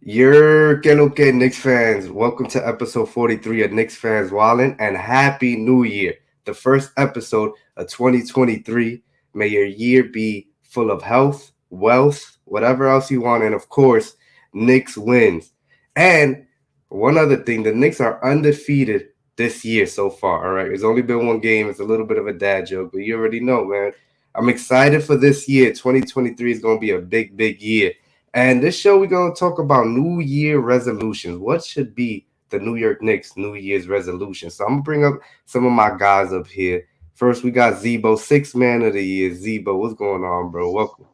Que lo que, Knicks fans. Welcome to episode 43 of Knicks Fans Wallin, and Happy New Year. The first episode of 2023. May your year be full of health, wealth, whatever else you want, and of course, Knicks wins. And one other thing, the Knicks are undefeated this year so far. All right, there's only been one game. It's a little bit of a dad joke, but you already know, man. I'm excited for this year. 2023 is going to be a big, big year. And this show, we're going to talk about New Year resolutions. What should be the New York Knicks New Year's resolution? So I'm going to bring up some of my guys up here. First, we got Zbo, sixth man of the year. Zbo, what's going on, bro? Welcome.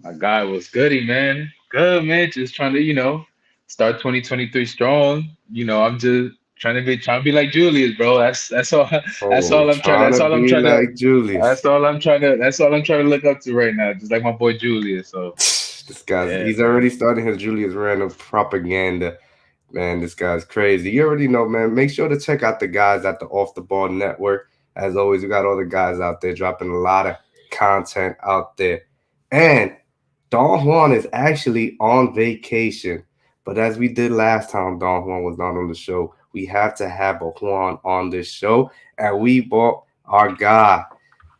My guy was goody, man. Good, man. Just trying to, start 2023 strong. I'm just trying to be like Julius, bro. That's all that's Oh, all I'm trying trying that's to all I'm be trying to like Julius. that's all I'm trying to look up to right now. Just like my boy Julius. So This guy's, yeah, he's man. already starting his Julius Randle propaganda. Man, this guy's crazy. You already know, man. Make sure to check out the guys at the Off the Ball Network. As always, we got all the guys out there dropping a lot of content out there. And Don Juan is actually on vacation. But as we did last time, Don Juan was not on the show. We have to have a Juan on this show. And we bought our guy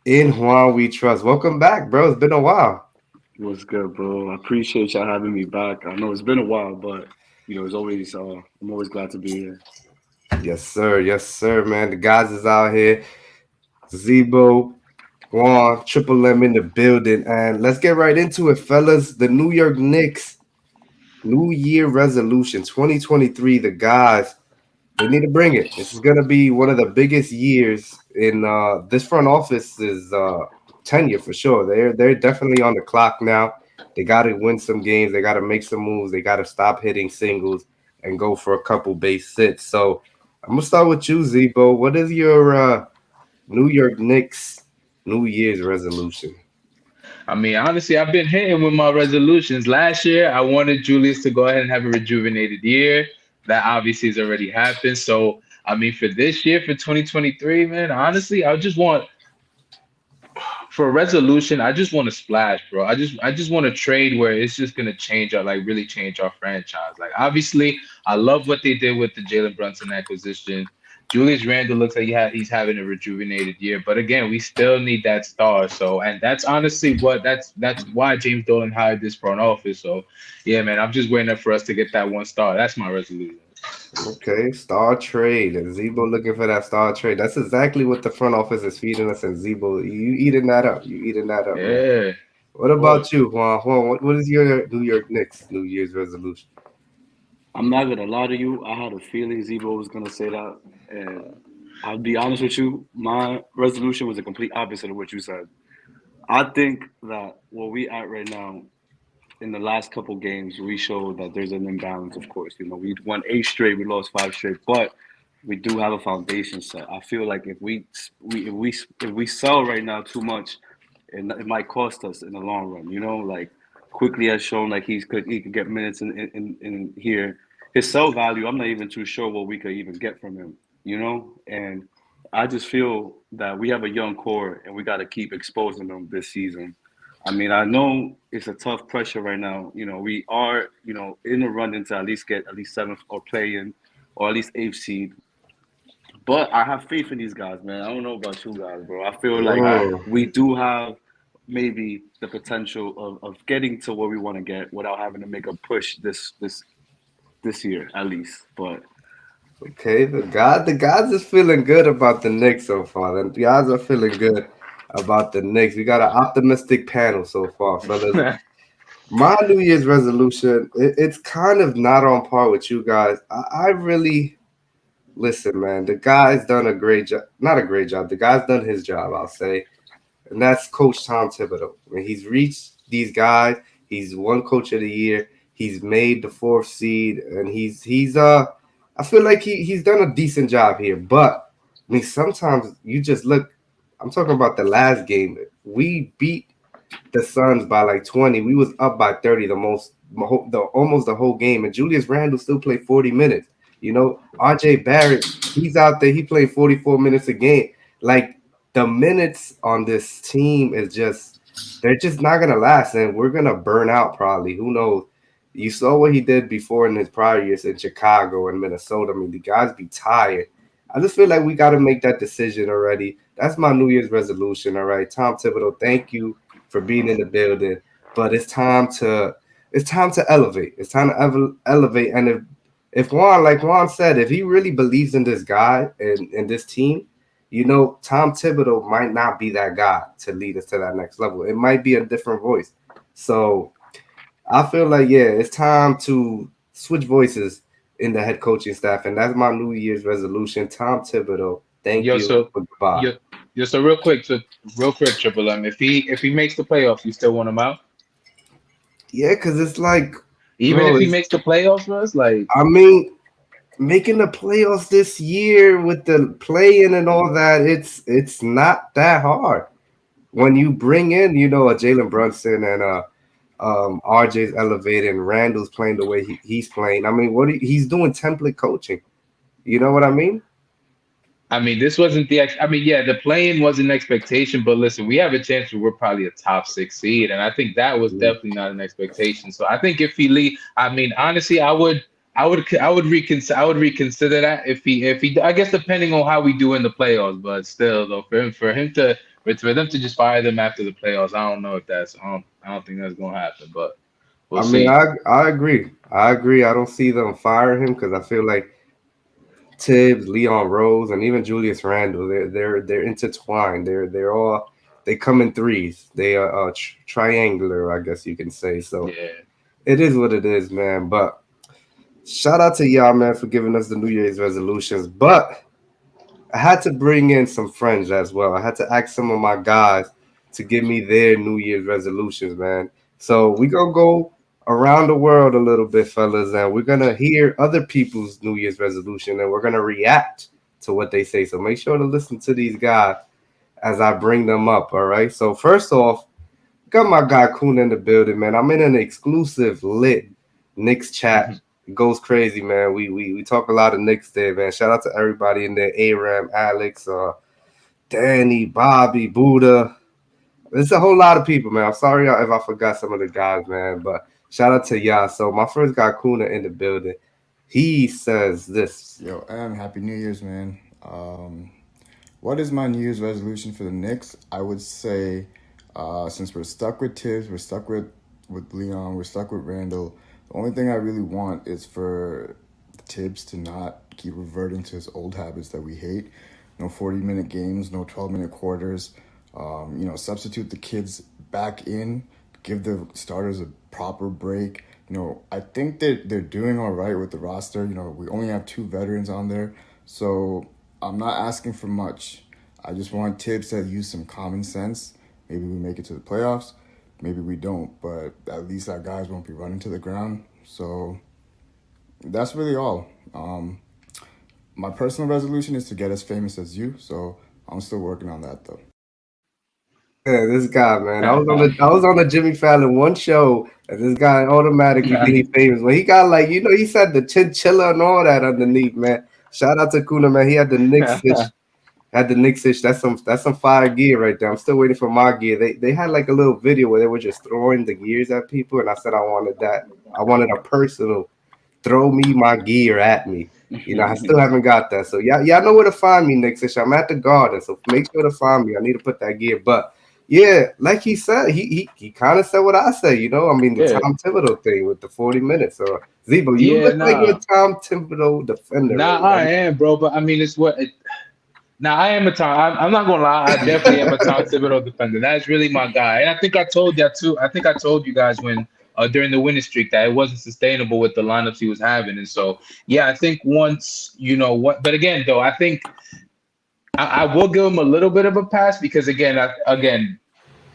in Juan We Trust. Welcome back, bro. It's been a while. What's good, bro? I appreciate y'all having me back. I know it's been a while, but it's always I'm always glad to be here. Yes, sir. Yes, sir, man. The guys is out here. Zebo, Juan, Triple M in the building. And let's get right into it, fellas. The New York Knicks New Year resolution 2023. The guys, they need to bring it. This is going to be one of the biggest years in this front office's tenure for sure. They're definitely on the clock now. They got to win some games. They got to make some moves. They got to stop hitting singles and go for a couple base hits. So I'm gonna start with you, Zebo. What is your New York Knicks New Year's resolution? I mean, honestly, I've been hitting with my resolutions. Last year, I wanted Julius to go ahead and have a rejuvenated year. That obviously has already happened. So, I mean, for this year, for 2023, man, honestly, I just want for a resolution, I just want to splash, bro. I just want to trade where it's just gonna change our like really change our franchise. Like obviously, I love what they did with the Jalen Brunson acquisition. Julius Randle looks like he's having a rejuvenated year, but again, we still need that star. So, and that's honestly that's why James Dolan hired this front office. So, yeah, man, I'm just waiting for us to get that one star. That's my resolution. Okay, star trade. And Zebo looking for that star trade. That's exactly what the front office is feeding us. And Zebo, you eating that up. You eating that up, man. Yeah, What of about course. you, Juan? Juan, what is your New York Knicks New Year's resolution? I'm not gonna lie to you. I had a feeling Zebo was gonna say that, and I'll be honest with you. My resolution was the complete opposite of what you said. I think that where we at right now, in the last couple games, we showed that there's an imbalance. Of course, we won 8 straight, we lost 5 straight, but we do have a foundation set. I feel like if we sell right now too much, it might cost us in the long run. Like quickly has shown like he could get minutes in here. His sell value, I'm not even too sure what we could even get from him. And I just feel that we have a young core and we got to keep exposing them this season. I mean, I know it's a tough pressure right now. We are, in the running to at least get at least seventh or play in, or at least eighth seed. But I have faith in these guys, man. I don't know about you guys, bro. I feel like Mm, we do have maybe the potential of getting to where we want to get without having to make a push this year at least. But okay, the guys is feeling good about the Knicks so far. The guys are feeling good about the Knicks. We got an optimistic panel so far, fellas. My New Year's resolution, it's kind of not on par with you guys. I really listen, man. The guy's done a great job. Not a great job. The guy's done his job, I'll say, and that's Coach Tom Thibodeau. I mean, he's reached these guys. He's won Coach of the Year. He's made the fourth seed, and he's. I feel like he's done a decent job here, but I mean, sometimes you just look. I'm talking about the last game. We beat the Suns by like 20. We was up by 30 the almost the whole game. And Julius Randle still played 40 minutes. RJ Barrett, he's out there, he played 44 minutes a game. Like the minutes on this team is just they're just not gonna last, and we're gonna burn out probably. Who knows? You saw what he did before in his prior years in Chicago and Minnesota. I mean, the guys be tired. I just feel like we got to make that decision already. That's my New Year's resolution. All right, Tom Thibodeau, thank you for being in the building, but it's time to elevate. It's time to elevate. And if Juan, like Juan said, if he really believes in this guy and this team, Tom Thibodeau might not be that guy to lead us to that next level. It might be a different voice. So I feel like, yeah, it's time to switch voices in the head coaching staff, and that's my New Year's resolution. Tom Thibodeau, thank Yo, you, so but goodbye. yo, so real quick, Triple M. If he makes the playoffs, you still want him out? Yeah, because it's like, Even bro, if he makes the playoffs for us, like I mean, making the playoffs this year with the play-in and all that, it's not that hard. When you bring in, a Jalen Brunson and RJ's elevated and Randall's playing the way he's playing. I mean, he's doing template coaching. You know what I mean? I mean, this wasn't I mean, yeah, the play-in was an expectation, but listen, we have a chance where we're probably a top six seed, and I think that was Yeah. definitely not an expectation. So I think if he leave, I mean, honestly, I would reconsider that if he, I guess depending on how we do in the playoffs, but still though, for them to just fire them after the playoffs, I don't know if I don't think that's gonna happen, but we'll I mean, see. I agree. I agree. I don't see them firing him because I feel like Tibbs, Leon Rose, and even Julius Randle, they're intertwined. They come in threes. They are triangular, I guess you can say. So Yeah. it is what it is, man. But shout out to y'all, man, for giving us the New Year's resolutions. But I had to bring in some friends as well. I had to ask some of my guys to give me their New Year's resolutions, man. So we gonna go around the world a little bit, fellas, and we're gonna hear other people's New Year's resolution, and we're gonna react to what they say. So make sure to listen to these guys as I bring them up. All right. So first off, got my guy Kun in the building, man. I'm in an exclusive lit Knicks chat. It goes crazy, man. We talk a lot of Knicks there, man. Shout out to everybody in there. Aram, Alex, Danny, Bobby, Buddha. There's a whole lot of people, man. I'm sorry if I forgot some of the guys, man. But shout out to y'all. So my first guy Kuna in the building. He says this. Yo, Happy New Year's, man. What is my New Year's resolution for the Knicks? I would say, since we're stuck with Tibbs, we're stuck with Leon, we're stuck with Randall. The only thing I really want is for Tibbs to not keep reverting to his old habits that we hate. No 40-minute games, no 12-minute quarters. Substitute the kids back in, give the starters a proper break. I think that they're doing all right with the roster. We only have two veterans on there. So I'm not asking for much. I just want Tibbs to use some common sense. Maybe we make it to the playoffs. Maybe we don't. But at least our guys won't be running to the ground. So that's really all. My personal resolution is to get as famous as you. So I'm still working on that, though. Yeah, this guy, man. I was on the Jimmy Fallon one show, and this guy automatically think he's famous. When he got like, he said the chinchilla and all that underneath, man. Shout out to Kuna, man. He had the Knicks ish. Had the Knicks ish. That's some fire gear right there. I'm still waiting for my gear. They had like a little video where they were just throwing the gears at people, and I said I wanted that. I wanted a personal throw me my gear at me. I still haven't got that. So y'all know where to find me, Knicks ish. I'm at the Garden, so make sure to find me. I need to put that gear, but. Yeah, like he said, he kind of said what I say, I mean, the Yeah. Tom Thibodeau thing with the 40 minutes. So, Zebo, you Yeah, look like you're a nah. Tom Thibodeau defender Nah, right I now. am, bro. But I mean, now I am a Tom. I'm not gonna lie. I definitely am a Tom Thibodeau defender. That's really my guy. And I think I told that too. I think I told you guys when during the winning streak that it wasn't sustainable with the lineups he was having. And so yeah, I think once what. But again, though, I think I will give him a little bit of a pass because again,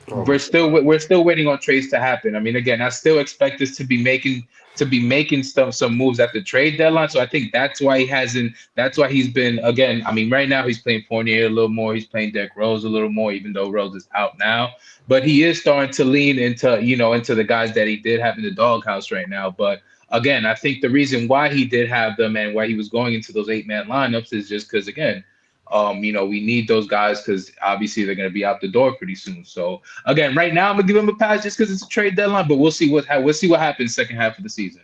Oh my we're still waiting on trades to happen. I mean, again, I still expect us to be making some moves at the trade deadline. So I think that's why he hasn't. That's why he's been again. I mean, right now he's playing Fournier a little more. He's playing Derrick Rose a little more, even though Rose is out now. But he is starting to lean into the guys that he did have in the doghouse right now. But again, I think the reason why he did have them and why he was going into those 8-man lineups is just because again. We need those guys because obviously they're going to be out the door pretty soon. So again, right now I'm gonna give him a pass just because it's a trade deadline, but we'll see what happens second half of the season.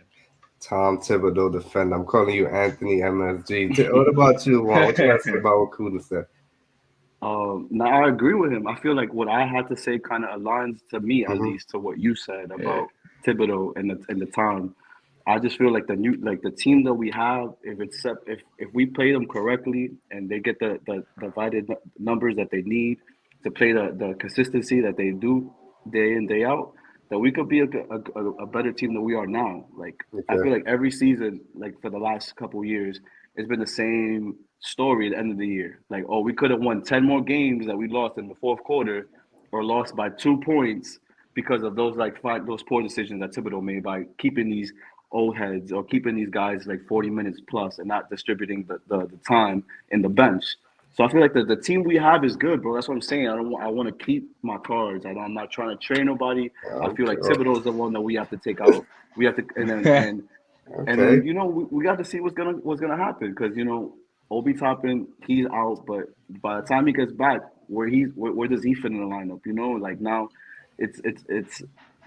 Tom Thibodeau defender. I'm calling you Anthony MSG. What about you, Juan? What you got to say about what Kuda said? Now I agree with him. I feel like what I had to say kind of aligns to me at Mm-hmm. least to what you said Yeah. about Thibodeau and the time. I just feel like the team that we have, if it's if we play them correctly and they get the divided numbers that they need to play the consistency that they do day in day out, that we could be a better team than we are now. Like I Okay. feel like every season, like for the last couple years, it's been the same story at the end of the year. Like, oh, we could have won 10 more games that we lost in the fourth quarter or lost by 2 points because of those poor decisions that Thibodeau made by keeping these old heads or keeping these guys like 40 minutes plus and not distributing the time in the bench. So I feel like the team we have is good, bro. That's what I'm saying. I want to keep my cards. I'm not trying to train nobody. I feel Okay. like Thibodeau is the one that we have to take out. We have to, and Okay. then we got to see what's gonna happen because Obi Toppin he's out, but by the time he gets back, where does he fit in the lineup? Like now, it's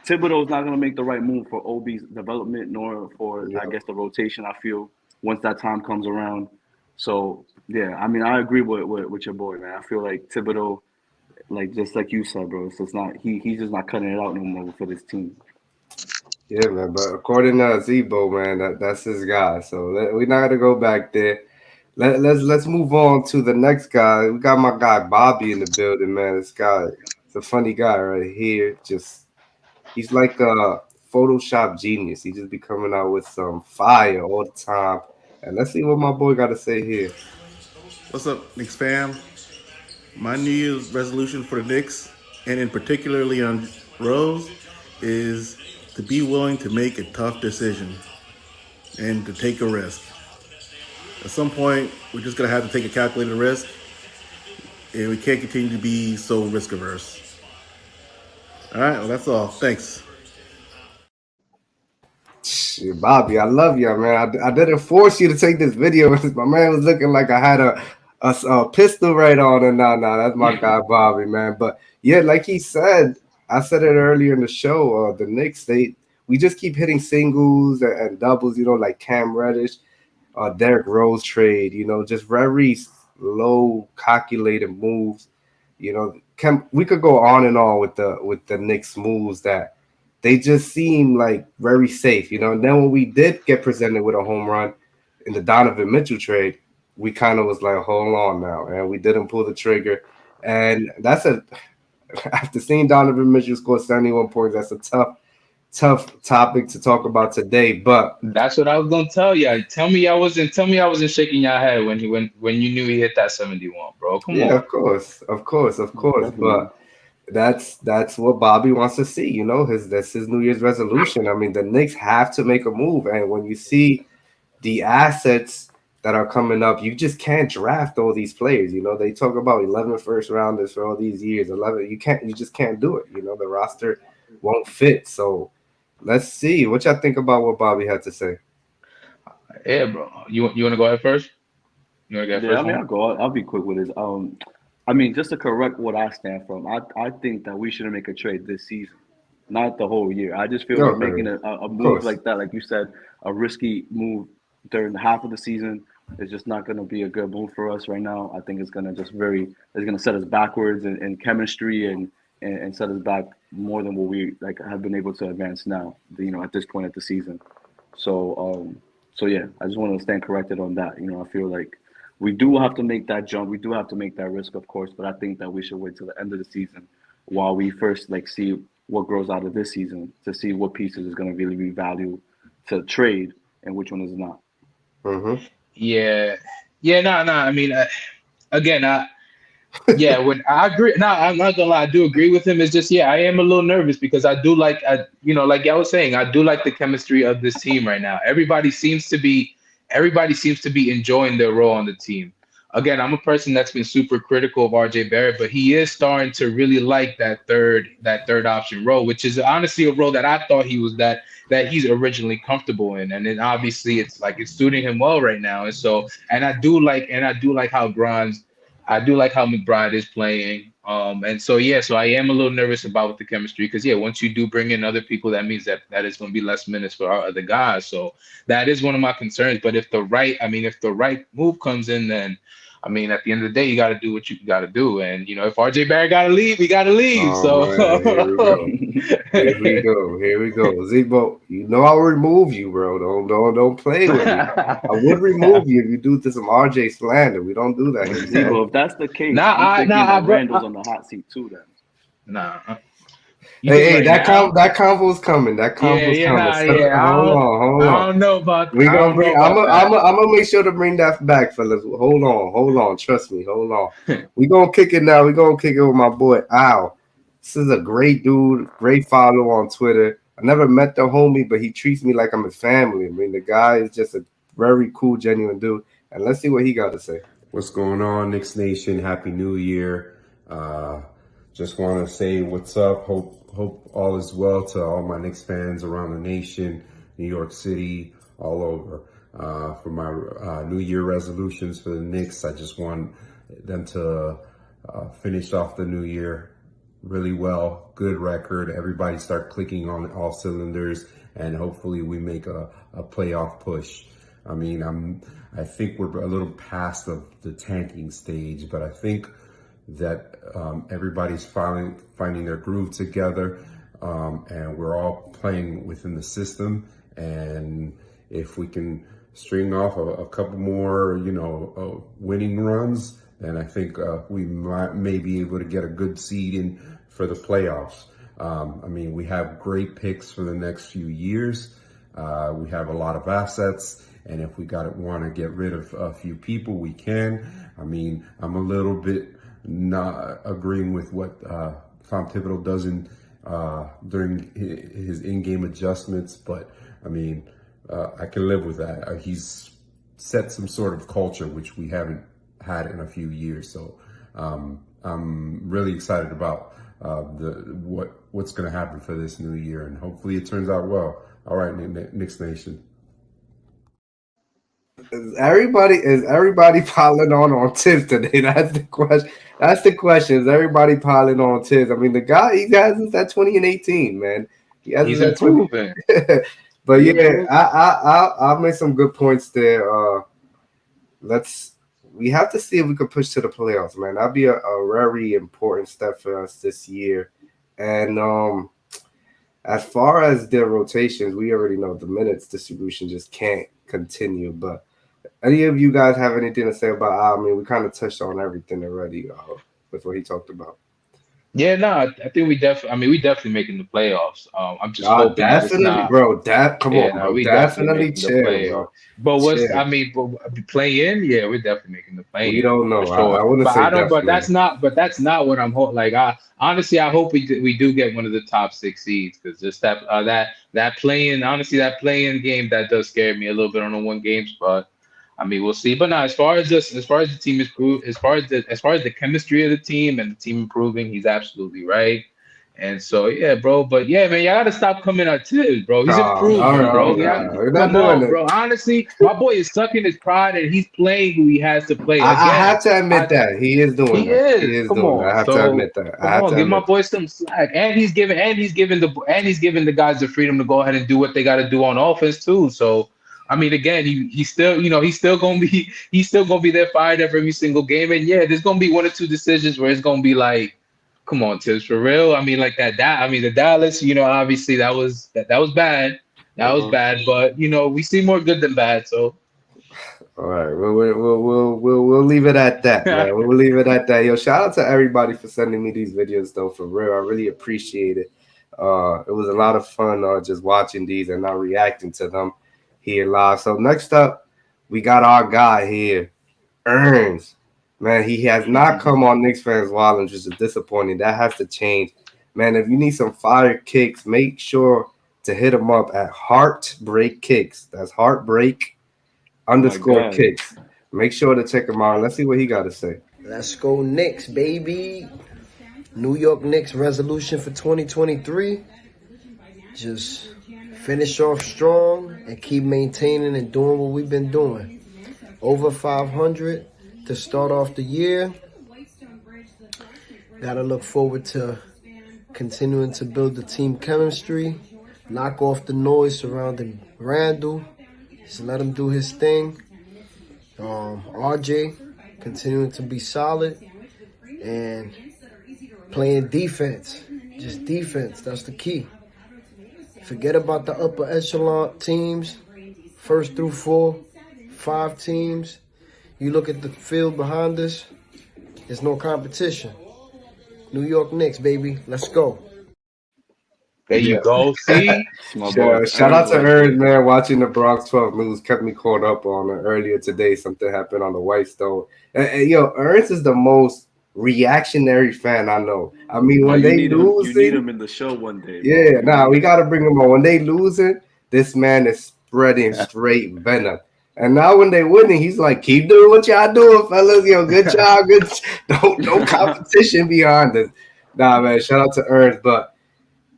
Thibodeau's not gonna make the right move for Obi's development nor for I Yeah. guess the rotation. I feel once that time comes around. So yeah, I mean I agree with your boy, man. I feel like Thibodeau, like just like you said, bro, it's just not he's just not cutting it out no more for this team. Yeah, man. But according to Zbo, man, that's his guy. So we're not gonna go back there. Let's move on to the next guy. We got my guy Bobby in the building, man. This guy, it's a funny guy right here. Just he's like a Photoshop genius. He just be coming out with some fire all the time. And let's see what my boy got to say here. What's up, Knicks fam? My New Year's resolution for the Knicks, and in particularly on Rose, is to be willing to make a tough decision and to take a risk. At some point, we're just gonna have to take a calculated risk, and we can't continue to be so risk averse. All right, well that's all. Thanks. Shit, Bobby, I love you, man. I didn't force you to take this video. My man was looking like I had a pistol right on, and nah, that's my guy, Bobby, man. But yeah, like he said, I said it earlier in the show. The Knicks, we just keep hitting singles and doubles, like Cam Reddish, Derrick Rose trade. Just very low calculated moves. We could go on and on with the Knicks moves that they just seem like very safe. And then when we did get presented with a home run in the Donovan Mitchell trade, we kind of was like, hold on now, and we didn't pull the trigger. And that's after seeing Donovan Mitchell score 71 points, that's a tough topic to talk about today. But That's what I was gonna tell you. Tell me I wasn't shaking your head when you knew he hit that 71, bro. Come yeah, on. of course. Definitely. But that's what Bobby wants to see. That's his New Year's resolution. I mean, the Knicks have to make a move, and when you see the assets that are coming up, you just can't draft all these players. They talk about 11 first rounders for all these years. 11, you just can't do it. The roster won't fit. So let's see what y'all think about what Bobby had to say. Yeah, bro. You wanna go ahead first? You wanna go ahead Yeah, I first, mean, one? I'll be quick with it. I mean, just to correct what I stand from, I think that we shouldn't make a trade this season, not the whole year. I just feel like making Okay, a of move course. like that, like you said, a risky move during the half of the season is just not going to be a good move for us right now. I think it's going to set us backwards in chemistry and set us back more than what we like have been able to advance now. At this point of the season. So, so yeah, I just want to stand corrected on that. I feel like we do have to make that jump. We do have to make that risk, of course, but I think that we should wait till the end of the season while we first like see what grows out of this season to see what pieces is going to really be valued to trade and which one is not. Mm-hmm. Yeah. Yeah, no, no. I mean, again, yeah, when I agree. No, I'm not gonna lie. I do agree with him. It's just, yeah, I am a little nervous because I do like, like I was saying, I do like the chemistry of this team right now. Everybody seems to be enjoying their role on the team. Again, I'm a person that's been super critical of RJ Barrett, but he is starting to really like that third option role, which is honestly a role that I thought that he's originally comfortable in, and then obviously it's like it's suiting him well right now. And so, and I do like how Grimes I do like how McBride is playing. And so yeah, so I am a little nervous about the chemistry because yeah, once you do bring in other people, that means that is going to be less minutes for our other guys. So that is one of my concerns. But if the right move comes in, then I mean, at the end of the day, you got to do what you got to do. And you know, if RJ Barrett got to leave, we got to leave. Oh So man, here we go. Here we go. Here we go. Zbo, you know I'll remove you, bro. Don't play with me. I would remove you if you do some RJ slander. We don't do that here. Zebo, if that's the case, nah, I'm thinking nah, that bro, Randall's on the hot seat too. Then nah. You Hey, think hey, right now? that convo's coming. That Yeah, convo's yeah, coming. nah, So, yeah. hold I on. don't know about. We I gonna don't know bring. about that. I'm gonna make sure to bring that back, fellas. Hold on. Trust me. Hold on. We gonna kick it now. We gonna kick it with my boy Al. This is a great dude, great follow on Twitter. I never met the homie, but he treats me like I'm his family. I mean, the guy is just a very cool, genuine dude. And let's see what he got to say. What's going on, Knicks Nation? Happy New Year. Just want to say what's up. Hope all is well to all my Knicks fans around the nation, New York City, all over. For my New Year resolutions for the Knicks, I just want them to finish off the new year really well, good record. Everybody start clicking on all cylinders, and hopefully we make a playoff push. I mean, I think we're a little past the tanking stage, but I think that everybody's finding their groove together, and we're all playing within the system. And if we can string off a couple more, winning runs, then I think we may be able to get a good seed in for the playoffs. I mean, we have great picks for the next few years. We have a lot of assets, and if we want to get rid of a few people, we can. I mean, I'm a little bit not agreeing with what Tom Thibodeau does during his in-game adjustments, but I mean, I can live with that. He's set some sort of culture which we haven't had in a few years, so I'm really excited about what's going to happen for this new year, and hopefully it turns out well. All right, Knicks Nation. Is everybody piling on Tibbs today? That's the question. That's the question. Is everybody piling on Tibbs? I mean, the guy, he has that 20 and 18, man. He's improving. But yeah, I'll make some good points there. We have to see if we can push to the playoffs, man. That'd be a very important step for us this year. And as far as their rotations, we already know the minutes distribution just can't continue. But any of you guys have anything to say about Al? I mean, we kind of touched on everything already with what he talked about. Yeah, no, I think we definitely making the playoffs. I'm just hoping that it's Definitely, not. bro. Come on, No, bro. we Definitely making the chill, playoffs. bro. But Chill. play in? Yeah, we're definitely making the play We in don't know. for sure. I wouldn't But say I don't. definitely. But that's not what I'm hoping. Like, I honestly, I hope we do get one of the top 6 seeds because just that play-in, honestly, that play-in game that does scare me a little bit on the 1 game spot. I mean, we'll see. But no, as far as the team is as far as the chemistry of the team and the team improving, he's absolutely right. And so yeah, bro. But yeah, man, y'all gotta stop coming at Tibbs, bro. He's improving, bro. We're not Come doing on, it. bro. Honestly, my boy is sucking his pride and he's playing who he has to play. I Again, have to admit that he is doing he that. is. He is Come doing that. on. I have to admit that. Come on, give my boy some slack. And he's giving the guys the freedom to go ahead and do what they gotta do on offense too. So I mean, again, he's still gonna be there fired up every single game. And yeah, there's gonna be 1 or 2 decisions where it's gonna be like, come on, Tibbs, for real. I mean, like the Dallas, obviously that was bad. That was bad, but we see more good than bad. So All right, we'll leave it at that, man. We'll leave it at that. Yo, shout out to everybody for sending me these videos, though. For real, I really appreciate it. It was a lot of fun just watching these and not reacting to them here live. So next up, we got our guy here, Earns. Man, he has not come on Knicks Fans Wild, which is disappointing. That has to change. Man, if you need some fire kicks, make sure to hit him up at Heartbreak Kicks. That's Heartbreak_kicks. Make sure to check him out. Let's see what he got to say. Let's go Knicks, baby. New York Knicks resolution for 2023. Just finish off strong and keep maintaining and doing what we've been doing. Over 500 to start off the year. Gotta look forward to continuing to build the team chemistry, knock off the noise surrounding Randall, just let him do his thing. RJ continuing to be solid and playing defense. Just defense, that's the key. Forget about the upper echelon teams, first through 4, 5 teams. You look at the field behind us, there's no competition. New York Knicks, baby. Let's go. There you Yeah. go. See, Shout out to Ernst, man. Watching the Bronx 12 news kept me caught up on it earlier today. Something happened on the White Stone. And, yo, Ernst is the most reactionary fan I know. I mean, when they lose, you need him in the show one day. yeah, we got to bring him on. When they losing, this man is spreading straight venom. And now when they winning, he's like, keep doing what y'all doing, fellas. Yo, good job. Good. No competition behind us. Nah, man. Shout out to Ernst, but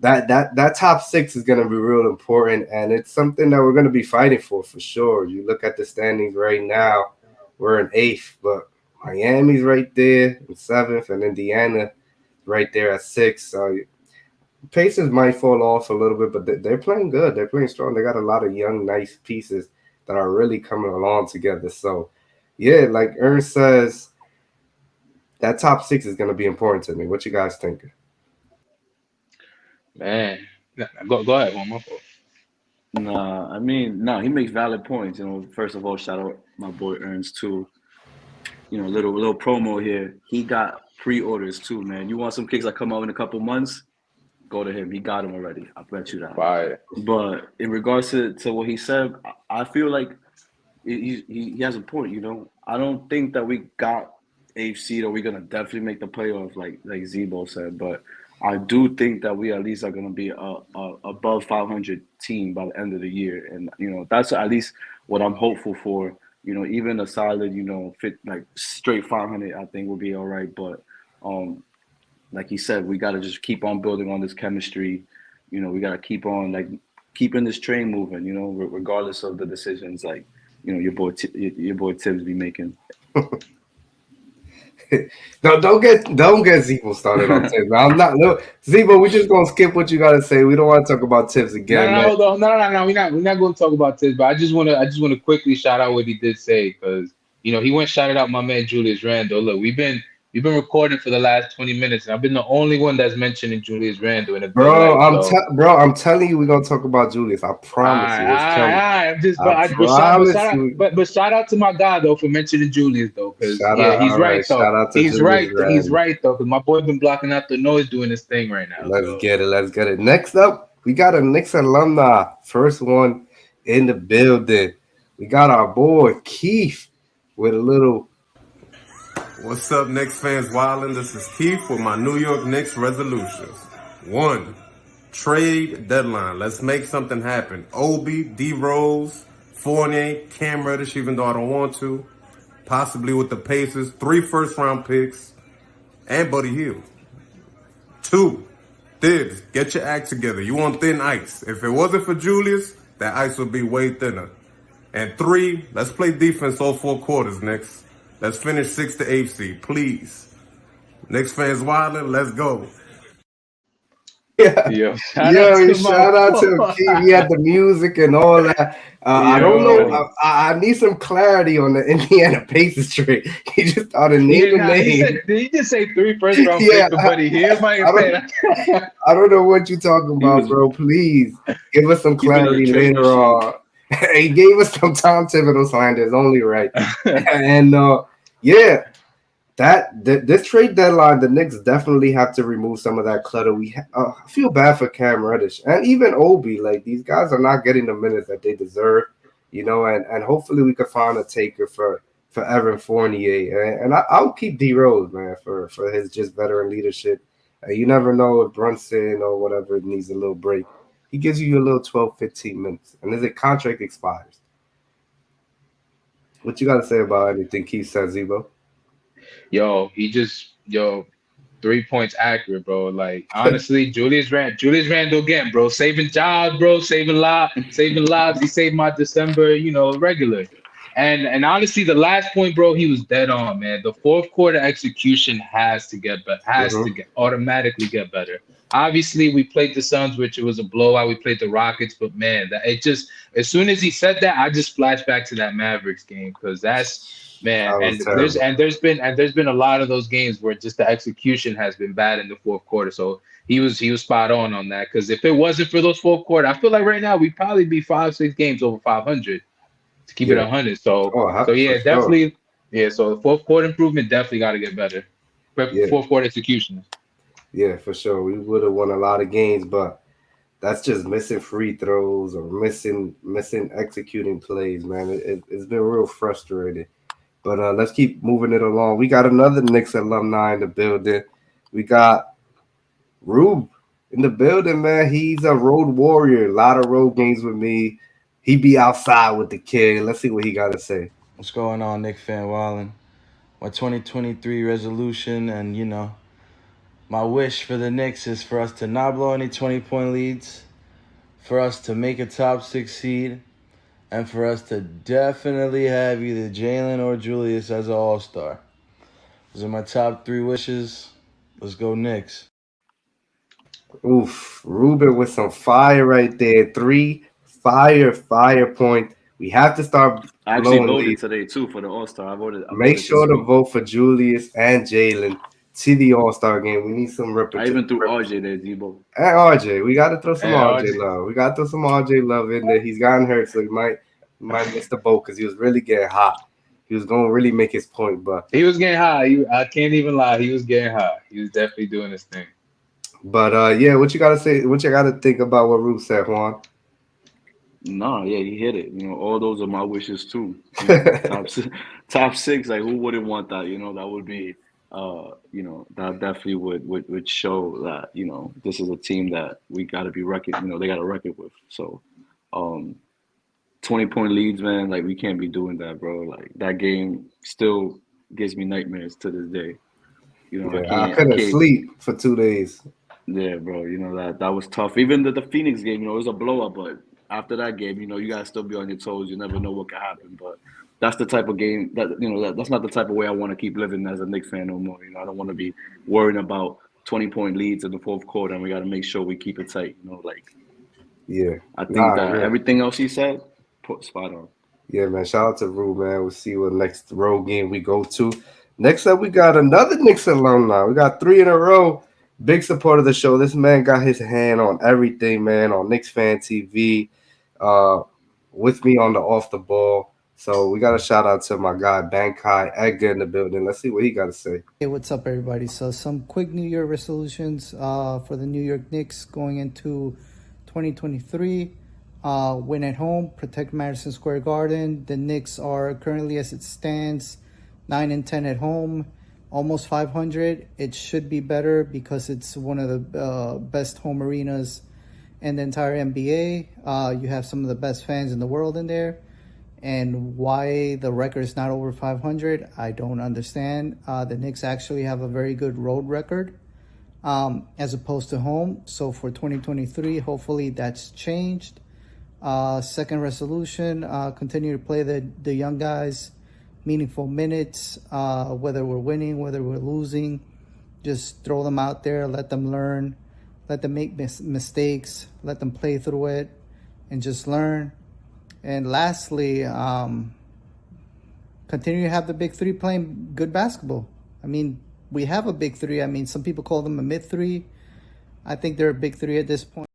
that top 6 is going to be real important, and it's something that we're going to be fighting for sure. You look at the standings right now, we're in 8th, but Miami's right there in 7th, and Indiana right there at 6th. So Pacers might fall off a little bit, but they're playing good. They're playing strong. They got a lot of young, nice pieces that are really coming along together. So, yeah, like Ernst says, that top 6 is going to be important to me. What you guys think? man. Go ahead, Juan. My fault. He makes valid points. First of all, shout out my boy Ernst too. Little promo here. He got pre-orders too, man. You want some kicks that come out in a couple months? Go to him. He got them already. I bet you that. Fire. But in regards to what he said, I feel like he has a point. I don't think that we got AFC or we're gonna definitely make the playoffs like Zbo said, but I do think that we at least are going to be a above 500 team by the end of the year, and that's at least what I'm hopeful for. Even a solid, fit like straight 500, I think will be all right. But like he said, we got to just keep on building on this chemistry. We got to keep on keeping this train moving. Regardless of the decisions your boy Tibbs be making. No, don't get Zebo started on Tibbs. I'm not. No, Zebo, we're just gonna skip what you gotta say. We don't want to talk about Tibbs again. No. We're not going to talk about Tibbs, but I just want to quickly shout out what he did say, because he went shouted out my man Julius Randle. Look, we've been recording for the last 20 minutes, and I've been the only one that's mentioning Julius Randle in a bro. I'm telling you, we're gonna talk about Julius. I promise you. It's coming. But shout out to my guy though for mentioning Julius though, because he's right though. Shout out to he's Julius right. He's right though, because my boy been blocking out the noise doing his thing right now. Let's get it. Next up, we got a Knicks alumni. First one in the building. We got our boy Keith with a little. What's up, Knicks fans? Wildin', this is Keith with my New York Knicks resolutions. 1, trade deadline. Let's make something happen. Obi, D Rose, Fournier, Cam Reddish, even though I don't want to. Possibly with the Pacers. 3 first-round picks. And Buddy Hield. 2, Tibbs, get your act together. You want thin ice. If it wasn't for Julius, that ice would be way thinner. And 3, let's play defense all 4 quarters, Knicks. Let's finish 6th to 8th seed, please. Knicks fans wildin', let's go. Yeah. Shout out to Keith. He had the music and all that. I don't know. I need some clarity on the Indiana Pacers trade. He just started naming names. Did he just say 3 first-round picks for Buddy Hield? I don't know what you're talking about, bro. Please give us some clarity later on. He gave us some Tom Thibodeau slanders, only right. And this trade deadline, the Knicks definitely have to remove some of that clutter. I feel bad for Cam Reddish and even Obi. Like, these guys are not getting the minutes that they deserve, and hopefully we could find a taker for Evan Fournier. And I'll keep D Rose, man, for his just veteran leadership. You never know if Brunson or whatever needs a little break. He gives you a little 12, 15 minutes, and his contract expires. What you got to say about anything Keith says, Zebo? Yo, 3 points accurate, bro. Like, honestly, Julius Randle again, bro. Saving jobs, bro. Saving lives. He saved my December, regular. And honestly, the last point, bro, he was dead on, man. The fourth quarter execution has to get better, has to Mm-hmm. get automatically get better. Obviously, we played the Suns, which it was a blowout. We played the Rockets, but man, that it just as soon as he said that, I just flashed back to that Mavericks game because that's man. That was And there's terrible. and there's been a lot of those games where just the execution has been bad in the fourth quarter. So he was spot on that because if it wasn't for those fourth quarter, I feel like right now we'd probably be 5 6 games over 500 to keep it Yeah. 100. So Oh, for yeah, sure. definitely. Yeah, so the fourth quarter improvement definitely got to get better. Yeah. Fourth quarter execution. Yeah, for sure. We would have won a lot of games, but that's just missing free throws or missing executing plays, man. It's been real frustrating. But let's keep moving it along. We got another Knicks alumni in the building. We got Rube in the building, man. He's a road warrior. A lot of road games with me. He be outside with the kid. Let's see what he got to say. What's going on, Nick Fan Wallen? My 2023 resolution, and my wish for the Knicks is for us to not blow any 20-point leads, for us to make a top 6 seed, and for us to definitely have either Jalen or Julius as an all-star. Those are my top 3 wishes. Let's go Knicks. Oof, Ruben with some fire right there. Three fire point. We have to start I actually blowing voted leads. today too for the All Star. I Make voted this sure to week. vote for Julius and Jalen to the All Star game. We need some I even threw RJ there, Zbo. And RJ, we got to throw some And RJ love. We got to throw some RJ love in there. He's gotten hurt, so he might miss the boat because he was really getting hot. He was going to really make his point, but he was getting high. I can't even lie. He was getting high. He was definitely doing his thing. yeah, what you got to say? What you got to think about what Ruth said, Juan? Nah, yeah, he hit it. All those are my wishes too. Top six. Like who wouldn't want that? That would be. That definitely would show that this is a team that we got to be reckoned. They got a record with. So, 20-point leads, man. Like we can't be doing that, bro. Like that game still gives me nightmares to this day. I Yeah, I can't. I couldn't can't. sleep for 2 days. Yeah, bro. That was tough. Even the Phoenix game, it was a blowout, but after that game, you gotta still be on your toes. You never know what could happen. But that's the type of game that's not the type of way I want to keep living as a Knicks fan no more. I don't want to be worrying about 20-point leads in the fourth quarter, and we got to make sure we keep it tight. Like Yeah, I think nah, that yeah. everything else he said, put spot on. Yeah, man. Shout out to Rue, man. We'll see what next road game we go to. Next up, we got another Knicks alumni. We got 3 in a row. Big support of the show. This man got his hand on everything, man, on Knicks Fan TV, uh, with me on the off the ball. So we got a shout out to my guy, Bankai Edgar in the building. Let's see what he got to say. Hey, what's up, everybody? So, some quick New Year resolutions for the New York Knicks going into 2023. Win at home, protect Madison Square Garden. The Knicks are currently, as it stands, 9-10 at home, almost 500. It should be better because it's one of the best home arenas in the entire NBA. You have some of the best fans in the world in there. And why the record is not over 500, I don't understand. The Knicks actually have a very good road record as opposed to home. So for 2023, hopefully that's changed. Second resolution, continue to play the young guys meaningful minutes, whether we're winning, whether we're losing. Just throw them out there, let them learn, let them make mistakes, let them play through it, and just learn. And lastly, continue to have the big three playing good basketball. I mean, we have a big three. I mean, some people call them a mid three. I think they're a big three at this point.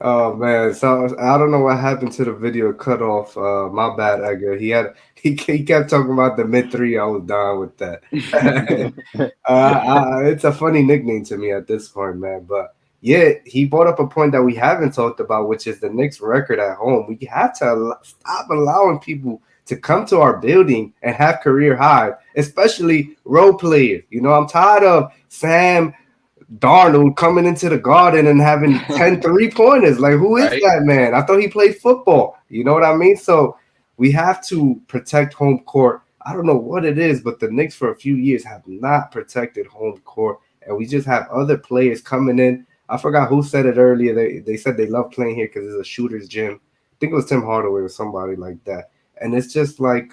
Oh man, so I don't know what happened to the video cut off. My bad, Edgar. He kept talking about the mid three. I was down with that. It's a funny nickname to me at this point, man. But yeah, he brought up a point that we haven't talked about, which is the Knicks record at home. We have to stop allowing people to come to our building and have career highs, especially role players. I'm tired of Sam Darnold coming into the Garden and having 10 3-pointers. Like, who is Right? that man? I thought he played football. You know what I mean? So we have to protect home court. I don't know what it is, but the Knicks for a few years have not protected home court. And we just have other players coming in. I forgot who said it earlier. They said they love playing here because it's a shooter's gym. I think it was Tim Hardaway or somebody like that. and it's just like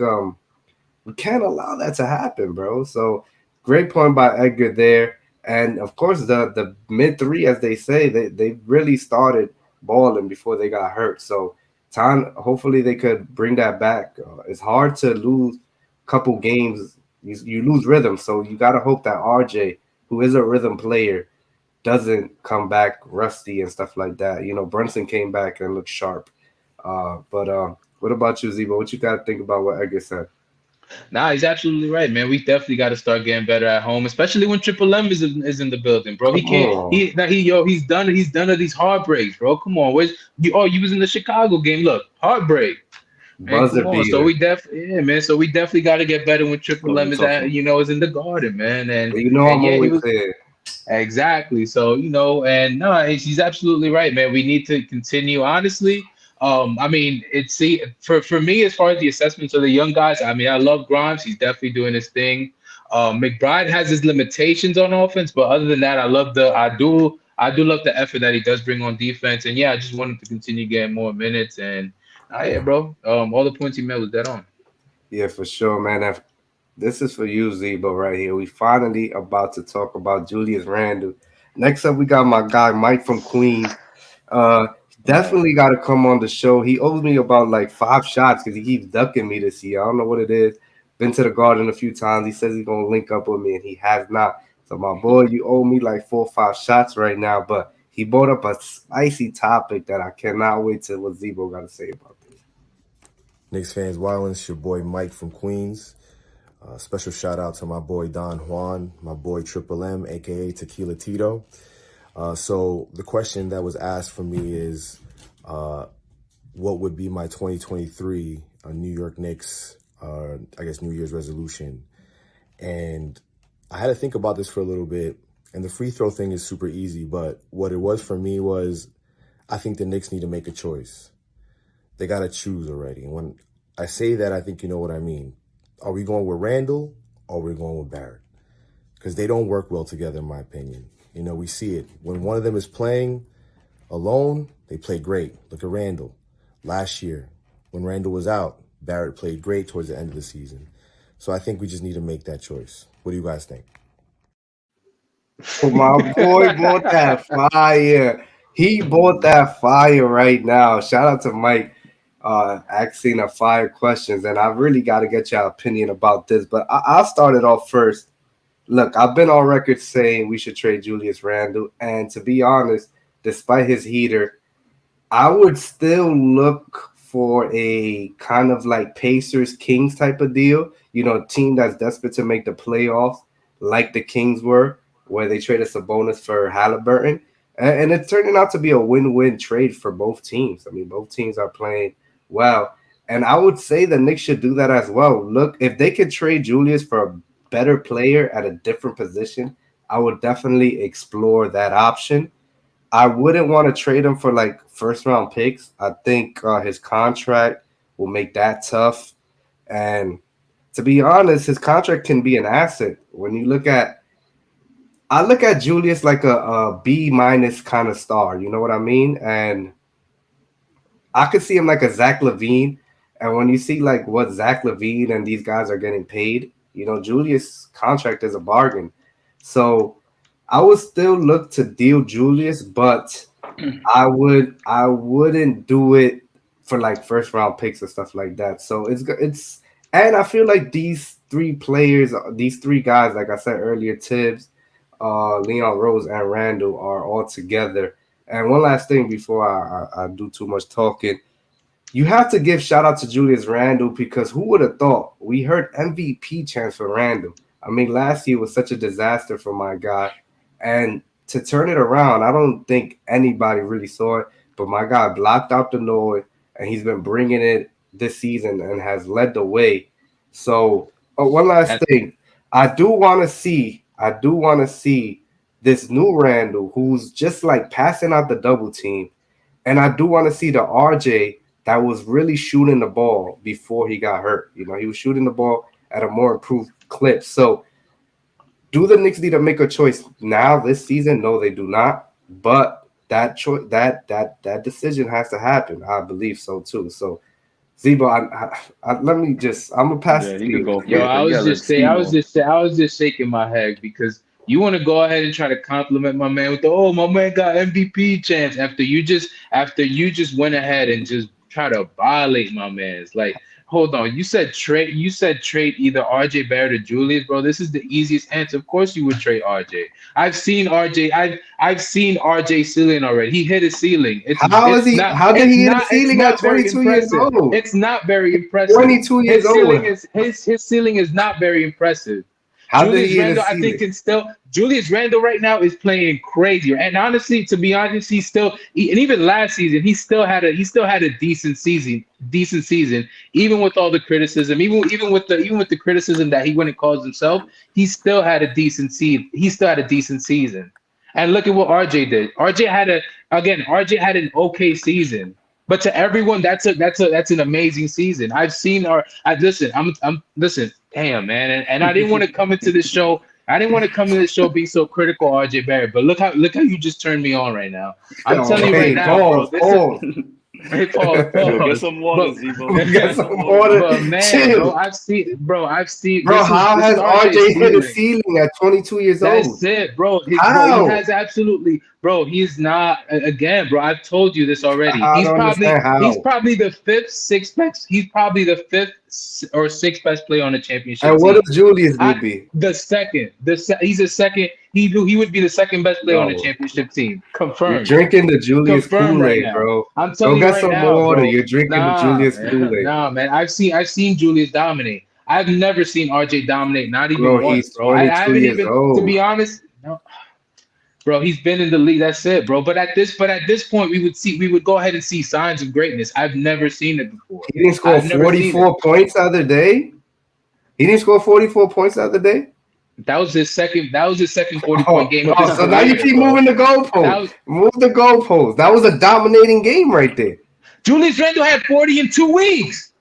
we can't allow that to happen, bro. So great point by Edgar there. And of course, the mid three, as they say, they really started balling before they got hurt. So time, hopefully, they could bring that back. It's hard to lose a couple games. You lose rhythm, so you got to hope that RJ, who is a rhythm player, doesn't come back rusty and stuff like that. You know, Brunson came back and looked sharp. But what about you, Zebo? What you got to think about what Edgar said? Nah, he's absolutely right, man. We definitely got to start getting better at home, especially when Triple M is in the building, bro. He Come can't. on, He's done of these heartbreaks, bro. Come on, where's you? Oh, you was in the Chicago game. Look, heartbreak, man. buzzer Come on. So beater. we yeah, man. So we definitely got to get better when Triple What are M you is at, talking is in the garden, man. But you know And I'm yeah, he always was. there. Exactly. So, and no, he's absolutely right, man. We need to continue. Honestly, I mean, for me as far as the assessments of the young guys. I mean, I love Grimes. He's definitely doing his thing. McBride has his limitations on offense, but other than that, I do love the effort that he does bring on defense. And yeah, I just want him to continue getting more minutes. And yeah, bro, all the points he made was dead on. Yeah, for sure, man. This is for you, Zebo, right here. We finally about to talk about Julius Randle. Next up, we got my guy Mike from Queens. Right. Definitely got to come on the show. He owes me about like 5 shots because he keeps ducking me this year. I don't know what it is. Been to the Garden a few times. He says he's gonna link up with me, and he has not. So my boy, you owe me like 4 or 5 shots right now. But he brought up a spicy topic that I cannot wait to what Zebo got to say about this. Knicks fans, wildin', it's your boy Mike from Queens. Special shout out to my boy Don Juan, my boy Triple M, aka Tequila Tito. So the question that was asked for me is, what would be my 2023 New York Knicks, I guess New Year's resolution? And I had to think about this for a little bit. And the free throw thing is super easy, but what it was for me was, I think the Knicks need to make a choice. They got to choose already. And when I say that, I think you know what I mean. Are we going with Randall or are we going with Barrett? Because they don't work well together, in my opinion. We see it. When one of them is playing alone, they play great. Look at Randall. Last year, when Randall was out, Barrett played great towards the end of the season. So I think we just need to make that choice. What do you guys think? Oh, my boy bought that fire. He bought that fire right now. Shout out to Mike asking a fire questions. And I really got to get your opinion about this. But I'll start it off first. Look, I've been on record saying we should trade Julius Randle. And to be honest, despite his heater, I would still look for a kind of like Pacers Kings type of deal. A team that's desperate to make the playoffs, like the Kings were, where they traded Sabonis for Halliburton. And it's turning out to be a win-win trade for both teams. I mean, both teams are playing well. And I would say the Knicks should do that as well. Look, if they could trade Julius for a better player at a different position, I would definitely explore that option. I wouldn't want to trade him for like first round picks. I think his contract will make that tough. And to be honest, his contract can be an asset. I look at Julius like a B minus kind of star. You know what I mean? And I could see him like a Zach Levine. And when you see like what Zach Levine and these guys are getting paid, Julius' contract is a bargain. So I would still look to deal Julius, but I wouldn't do it for like first round picks and stuff like that. So and I feel like these three guys, like I said earlier, Tibbs, Leon Rose, and Randall are all together. And one last thing before I do too much talking, you have to give shout out to Julius Randle because who would have thought we heard MVP chants for Randle? I mean, last year was such a disaster for my guy, and to turn it around, I don't think anybody really saw it. But my guy blocked out the noise, and he's been bringing it this season and has led the way. So, one last And thing, I do want to see this new Randle who's just like passing out the double team, and I do want to see the RJ that was really shooting the ball before he got hurt. He was shooting the ball at a more improved clip. So, do the Knicks need to make a choice now this season? No, they do not. But that choice, that decision has to happen. I believe so too. So, Zbo, let me just. I'm gonna pass Yeah, it he to could you. go Yo, first, but yeah, let's see more. I was just shaking my head because you want to go ahead and try to compliment my man with the, oh, my man got MVP chance after you just went ahead and just try to violate my man's. Like, hold on, you said trade either RJ Barrett or Julius, bro. This is the easiest answer. Of course you would trade RJ. I've seen RJ ceiling already. He hit his ceiling. How is he? How did he hit a It's ceiling at not very 22 years impressive. old? It's not very impressive. 22 years His old. ceiling is his ceiling is not very impressive. How did he hit a ceiling? Julius Randle right now is playing crazier. And honestly, to be honest, and even last season, he still had a decent season, even with all the criticism, even with the criticism that he wouldn't cause himself, he still had a decent season. And look at what RJ did. RJ had an okay season. But to everyone, that's an amazing season. I've seen our I listen, I'm listen, damn man, and I didn't want to come into this show. I didn't want to come into this show being so critical of RJ Barrett, but look how you just turned me on right now. I'm telling you right Hey, now, bro. pause, This is pause. hey, pause, Yo, get pause. some water, But Zebo. We got Get some some water. water. but man, Chill. I've seen Bro, how this is has RJ's RJ hit a ceiling. ceiling at 22 years old? That's it, bro. He How? has absolutely, bro. He's not again, bro. I've told you this already. I don't understand He's how. probably the fifth, sixth best. He's probably the or sixth best player on the championship And what team. does Julius do be? The second, he's a second. He would be the second best player on the Bro, championship team. you're Confirmed. drinking the Julius Confirmed right Kool-Aid, now. bro. I'm Go telling you get right some now, water. bro. You're drinking the Nah, Julius man. Kool-Aid. Nah, man. I've seen Julius dominate. I've never seen RJ dominate, not even Bro, once, he's bro. I 22 haven't years even, to old. be honest, no, bro. He's been in the league. That's it, bro. But at this point, we would go ahead and see signs of greatness. I've never seen it before. He didn't score I've never seen it. 44 points the other day. He didn't score 44 points the other day. That was his second. That was his second 40-point Oh, game of his so now you career, keep bro. moving the That goalpost. was Move the goalpost. That was a dominating game right there. Julius Randle had 40 in 2 weeks.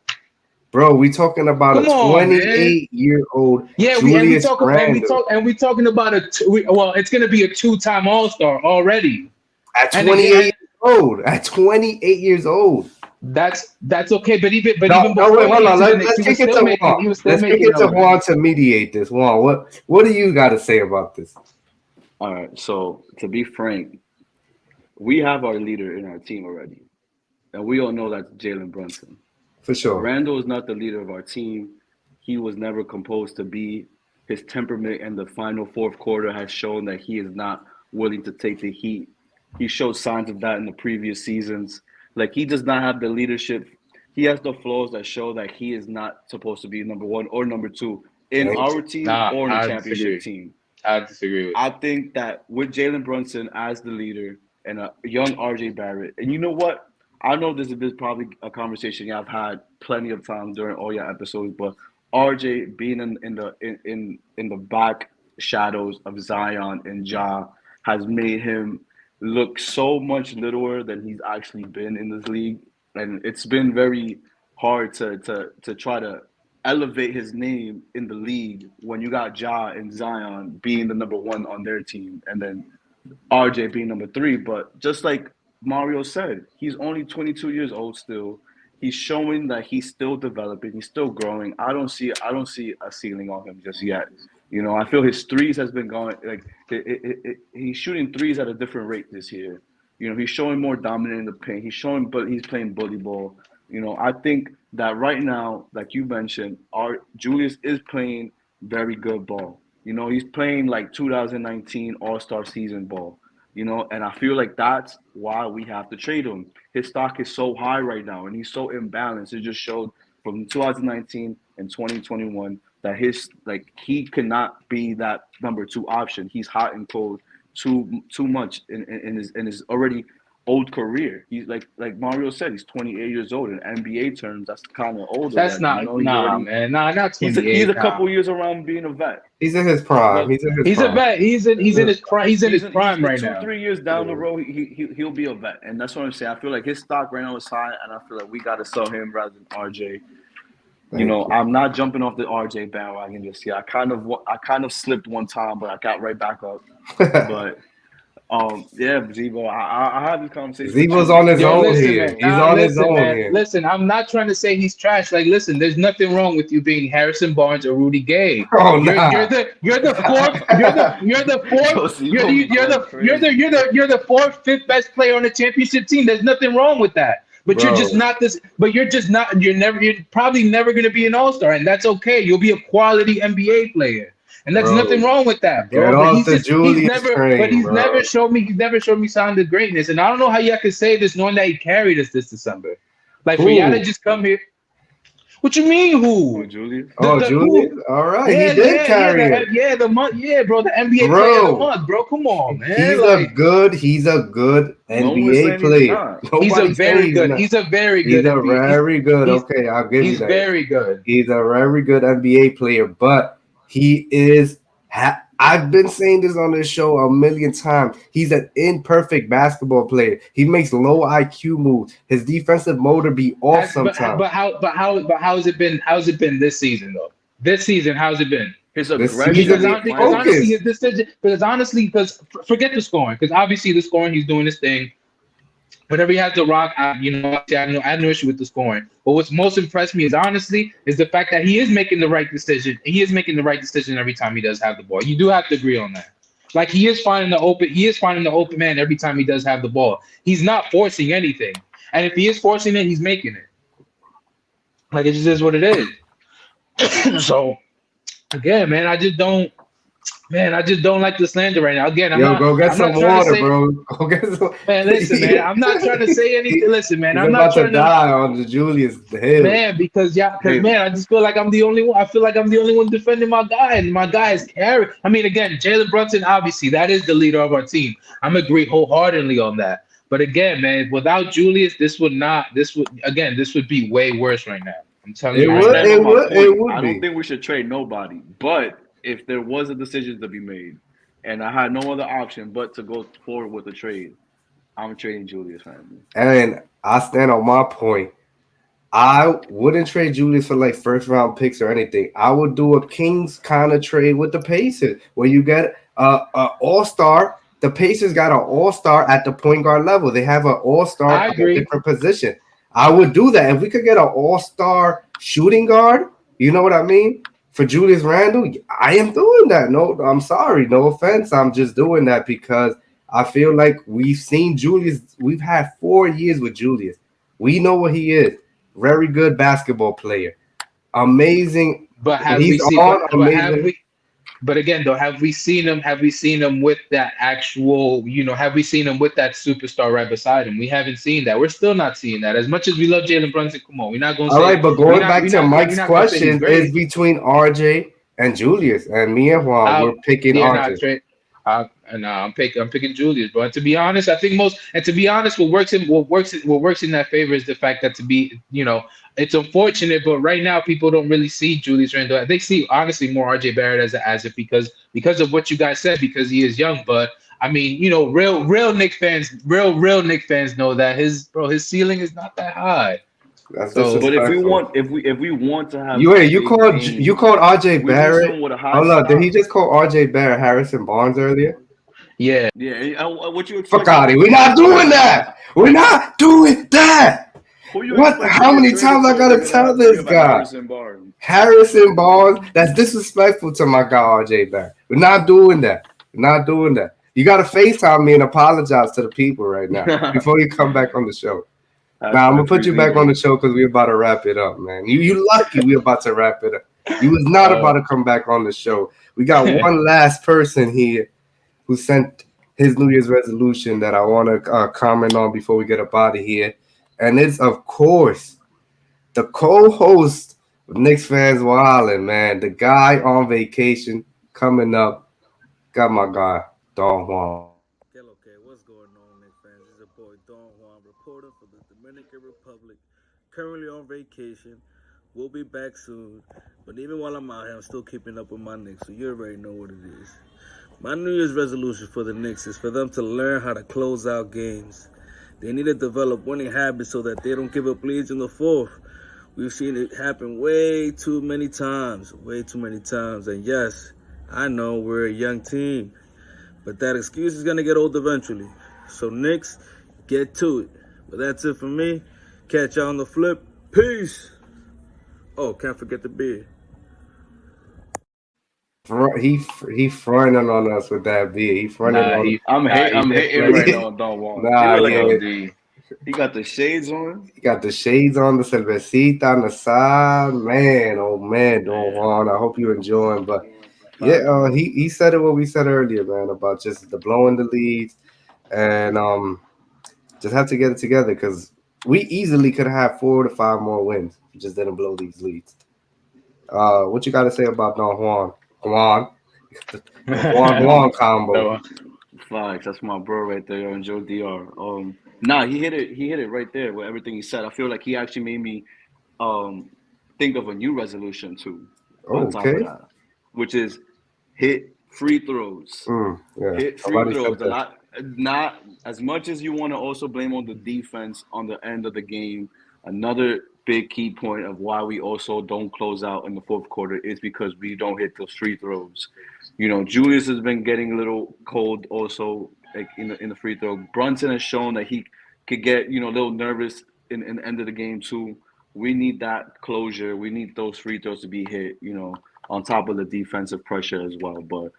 Bro, we talking about a Come on, man. 28-year-old Yeah, Julius Randle we talking about well, it's gonna be a two-time All-Star already. at And 28 again, years old. At 28 years old. that's okay. But even No, wait, before he hold went on. to the Knicks, Let's kick it to Juan. he was still Let's kick making it to numbers. Juan to mediate this. Juan, what do you got to say about this? All right, so to be frank, we have our leader in our team already, and we all know that's Jalen Brunson. For sure. Randall is not the leader of our team. He was never composed to be. His temperament in the final fourth quarter has shown that he is not willing to take the heat. He showed signs of that in the previous seasons. Like he does not have the leadership. He has the flaws that show that he is not supposed to be number one or number two in Thank our you. team Nah, or in a I championship disagree. team. I disagree with I you. think that with Jalen Brunson as the leader and a young RJ Barrett, and you know what? I know this is probably a conversation y'all have had plenty of times during all your episodes, but RJ being in the back shadows of Zion and Ja has made him look so much littler than he's actually been in this league, and it's been very hard to try to elevate his name in the league when you got Ja and Zion being the number one on their team, and then RJ being number three. But just like Mario said, he's only 22 years old still. He's showing that he's still developing. He's still growing. I don't see a ceiling on him just yet. You know, I feel his threes has been going like he's shooting threes at a different rate this year. You know, he's showing more dominant in the paint. But he's playing bully ball. You know, I think that right now, like you mentioned, our Julius is playing very good ball. You know, he's playing like 2019 All Star season ball. You know, and I feel like that's why we have to trade him. His stock is so high right now, and he's so imbalanced. It just showed from 2019 and 2021 that he cannot be that number two option. He's hot and cold too much in his already old career. He's like Mario said, he's 28 years old. In NBA terms, that's kind of old That's already. You not know, nah, man. Nah, not he's 28. a Nah. couple years around being a vet. He's in his prime. Look, He's in his He's a prime. vet. He's in his prime. He's in his prime he's right two now. 3 years down the Yeah. road. He'll be a vet, and that's what I'm saying. I feel like his stock right now is high, and I feel like we got to sell him rather than RJ. You Thank know, you. I'm not jumping off the RJ bandwagon just yet. I kind of slipped one time, but I got right back up. But Yeah, Zbo, I had this conversation with Zbo's you. on his Yo, own listen, here. man. He's on his Listen, own man. here. Listen, I'm not trying to say he's trash. Like, listen, there's nothing wrong with you being Harrison Barnes or Rudy Gay. Oh, You're nah. the fourth. You're the Yo, fourth. Zbo be going crazy. You're the fourth, fifth best player on the championship team. There's nothing wrong with that. But you're just Bro, not this. But you're just not. You're probably never going to be an all-star, and that's okay. You'll be a quality NBA player. And that's bro, nothing wrong with that, get bro. But off the Julius train, he's bro. never showed me signs of greatness. And I don't know how y'all can say this knowing that he carried us this December. Like for y'all to Who? just come here. What you mean who? Oh, Julius. Oh, The Julius? who? All right, he Yeah, did carry it. the month, bro, the NBA player of the Bro, month, bro. Come on, man. he's Like a good No one's NBA saying he's player. not. he's a Nobody's saying very he's good. not. He's a very He's good a NBA. very good. He's Okay, I'll give you he's that. very good. He's a very good NBA player, but he is. I've been saying this on this show a million times. He's an imperfect basketball player. He makes low IQ moves. His defensive motor be off sometimes. But how has it been? How's it been this season though? This season, how's it been? His This aggression. season, Because honestly, focus. his decision. Because forget the scoring. Because obviously the scoring, he's doing his thing. Whenever he has the rock, I had no issue with the scoring. But what's most impressed me is the fact that he is making the right decision. He is making the right decision every time he does have the ball. You do have to agree on that. Like he is finding the open man every time he does have the ball. He's not forcing anything. And if he is forcing it, he's making it. Like it just is what it is. So again, man, I just don't like the slander right now. Again, Yo, go get I'm some not trying water, to say, bro. Go get some. man, listen, man, I'm not trying to say anything. Listen, man, He's I'm not about to trying to, die on the Julius Hill. man, because Hey, man, I just feel like I'm the only one. I feel like I'm the only one defending my guy, and my guy is carrying. I mean, again, Jalen Brunson, obviously, that is the leader of our team. I'm agree wholeheartedly on that. But again, man, without Julius, this would be way worse right now. I'm telling It you I right would. now. stand It on my would. It point. would I don't be. think we should trade nobody. But if there was a decision to be made, and I had no other option but to go forward with the trade, I'm trading Julius Randle. And I stand on my point. I wouldn't trade Julius for like first round picks or anything. I would do a Kings kind of trade with the Pacers where you get a all-star. The Pacers got an all-star at the point guard level. They have an all-star I at a agree. different position. I would do that. If we could get an all-star shooting guard, you know what I mean? For Julius Randle, I am doing that. No, I'm sorry. No offense. I'm just doing that because I feel like we've seen Julius. We've had 4 years with Julius. We know what he is. Very good basketball player. Amazing. But When have we he's seen? on, But have amazing. we? But again, though, have we seen him? Have we seen him with that actual? Have we seen him with that superstar right beside him? We haven't seen that. We're still not seeing that. As much as we love Jalen Brunson, come on, we're not gonna All say right, but going back to Mike's question is between RJ and Julius, and me and Juan, we're picking Yeah, RJ. I'm picking Julius, but to be honest, I think what works in that favor is the fact that it's unfortunate, but right now people don't really see Julius Randle. They see honestly more RJ Barrett as if because of what you guys said, because he is young. But I mean, real Knicks fans, real Knicks fans know that his ceiling is not that high. That's So, But if we disrespectful. want to have You big called games, RJ we do Barrett. something with a high Hold on, did he stock. just call RJ Barrett Harrison Barnes earlier? yeah, Yeah, what you Fuck expect? out of here. We're not doing that. We're not doing that. Who you What? expect to How get many traded times I to gotta if you're tell not this thinking about guy? Harrison Barnes? Harrison Barnes. That's disrespectful to my guy RJ Barrett. We're not doing that. We're not doing that. You gotta FaceTime me and apologize to the people right now before you come back on the show. Now I'm gonna put you back on the show because we're about to wrap it up, man. You lucky we're about to wrap it up. You was not about to come back on the show. We got one last person here who sent his New Year's resolution that I want to comment on before we get up out of here, and it's of course the co-host of Knicks Fans Wildin', man. The guy on vacation coming up. Got my guy Don Juan. Okay, what's going on, Knicks fans? This is your boy Don Juan, reporter for the Dominican Republic, currently on vacation. We'll be back soon, but even while I'm out here, I'm still keeping up with my Knicks, so you already know what it is. My New Year's resolution for the Knicks is for them to learn how to close out games. They need to develop winning habits so that they don't give up leads in the fourth. We've seen it happen way too many times, and yes, I know we're a young team. But that excuse is gonna get old eventually. So Knicks, get to it. But that's it for me. Catch you on the flip. Peace. Oh, can't forget the beer. He fronting on us with that beat. He fronting Nah, on. he nah he I'm been hating right flexing. now on Don Juan. He Nah, look like yeah. a OD. he got the shades on. He got the shades on, the cervecita on the side. Man, oh man, Don Man, Juan. I hope you enjoying. But yeah, facts, bro. he said it what we said earlier, man, about just the blowing the leads and just have to get it together because we easily could have 4 to 5 more wins. We just didn't blow these leads. What you got to say about Don Juan? Juan, the Juan combo. No, Facts. That's my bro right there on Joe Dr. Nah, he hit it. He hit it right there with everything he said. I feel like he actually made me um think of a new resolution too. On Oh, top of okay. that, which is hit free throws. Yeah, Hit free nobody said throws. A that. lot. Not as much as you want to also blame on the defense on the end of the game. Another big key point of why we also don't close out in the fourth quarter is because we don't hit those free throws. Julius has been getting a little cold also, like in the free throw. Brunson has shown that he could get a little nervous in the end of the game too. We need that closure. We need those free throws to be hit. On top of the defensive pressure as well. But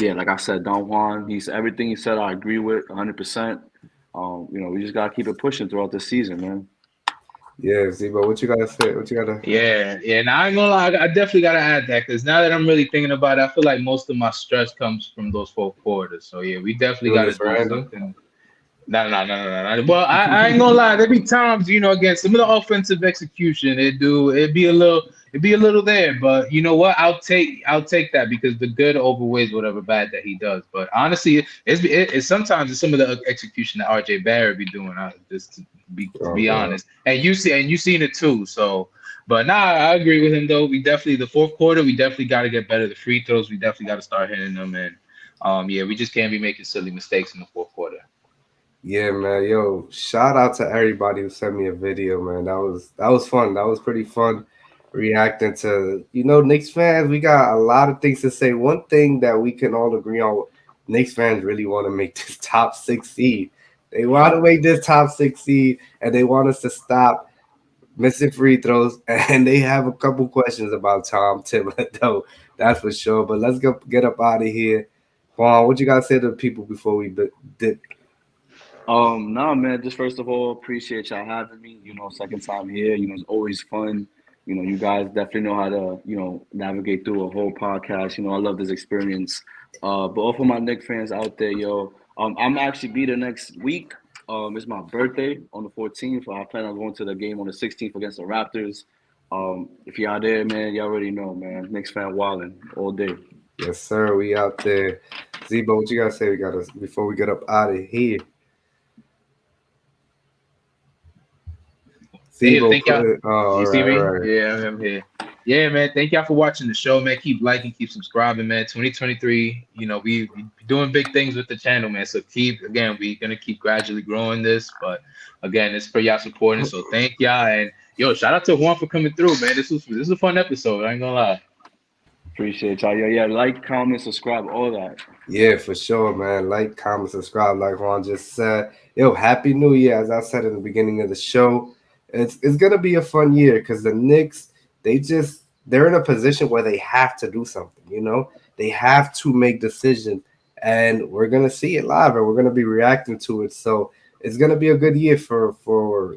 yeah, like I said, Don Juan, he's everything he said. I agree with 100%. We just gotta keep it pushing throughout the season, man. Yeah, Zbo, what you gotta say? What you gotta? yeah. Now I ain't gonna lie, I definitely gotta add that because now that I'm really thinking about it, I feel like most of my stress comes from those 4 quarters. So yeah, we definitely gotta Julius do Randle. something. No. Well, I ain't gonna lie. There be times, again, some of the offensive execution, it'd be a little there. But you know what? I'll take that because the good overweighs whatever bad that he does. But honestly, it's sometimes it's some of the execution that RJ Barrett be doing. Just to Oh be God. honest, and you seen it too. So, but nah, I agree with him though. We definitely the fourth quarter, we definitely got to get better. The free throws, we definitely got to start hitting them. And yeah, we just can't be making silly mistakes in the fourth quarter. Yeah, man. Yo, shout out to everybody who sent me a video, man. That was fun. That was pretty fun reacting to Knicks fans. We got a lot of things to say. One thing that we can all agree on, Knicks fans really want to make this top 6 seed. They want to make Facts. this top 6 seed, and they want us to stop missing free throws. And they have a couple questions about Tom Thibodeau. That's for sure. But let's go get up out of here. Juan, what you got to say to the people before we dip? No, man. Just first of all, appreciate y'all having me. Second time here. It's always fun. You guys definitely know how to navigate through a whole podcast. I love this experience. But all for my Knicks fans out there, yo, I'm actually be there next week. It's my birthday on the 14th. I plan on going to the game on the 16th against the Raptors. If y'all there, man, y'all already know, man. Knicks fan wildin' all day. Yes, sir. We out there. Zebo, what you gotta say? We gotta before we get up out of here. Hey, Zebo, thank put y'all. it. Oh, all You see right, all me? right. Yeah, I'm here. Yeah, man. Thank y'all for watching the show, man. Keep liking, keep subscribing, man. 2023, we doing big things with the channel, man. So we're gonna keep gradually growing this, but again, it's for y'all supporting. So thank y'all, and yo, shout out to Juan for coming through, man. This is a fun episode. I ain't gonna lie. Appreciate y'all. Yeah, like, comment, subscribe, all that. Yeah, for sure, man. Like, comment, subscribe, like Juan just said. Yo, happy New Year. As I said in the beginning of the show, it's gonna be a fun year because the Knicks, they're in a position where they have to do something, They have to make decisions, and we're gonna see it live and we're gonna be reacting to it. So it's gonna be a good year for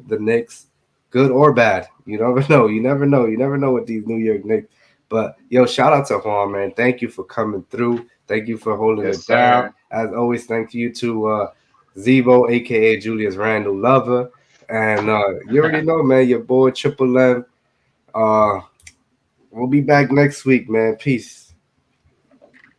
the Knicks, good or bad. You never know. You never know. You never know with these New York Knicks. But yo, shout out to Juan, man. Thank you for coming through. Thank you for holding Yes, it down. sir. As always, thank you to Zebo, aka Julius Randle Lover. And you already know, man, your boy Triple M. Uh, we'll be back next week, man. Peace.